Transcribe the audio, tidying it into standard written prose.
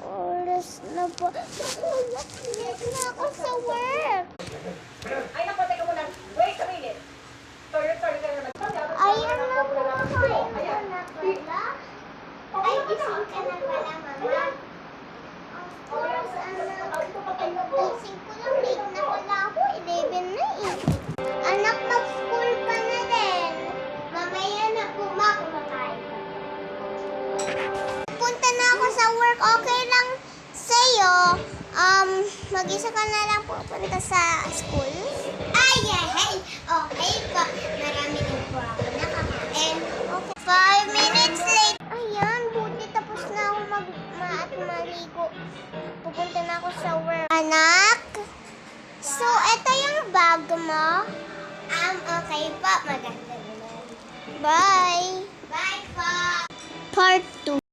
Oras na po. Late na ako sa work. Ay, naku, teka muna. Wait a minute. Sorry ka naman. Ayan na po. Kain mo na pala. Ay, gising ka na pala, mama. Of course, anak. Gising ko lang. Late na pala ako. 11 na eh. Anak, mag-school ka na din. Mamaya na po kumakain. Punta na ako sa work. Okay lang sa'yo. Mag-isa ka na lang pupunta sa school? Ay, hey! Okay po. Marami din po ako nakakain. Okay. 5 minutes late. Ayan, buti tapos na ako maligo. Pupunta na ako sa work. Anak? So, ito yung bag mo? Okay po. Maganda naman. Bye! Bye po! Part 2.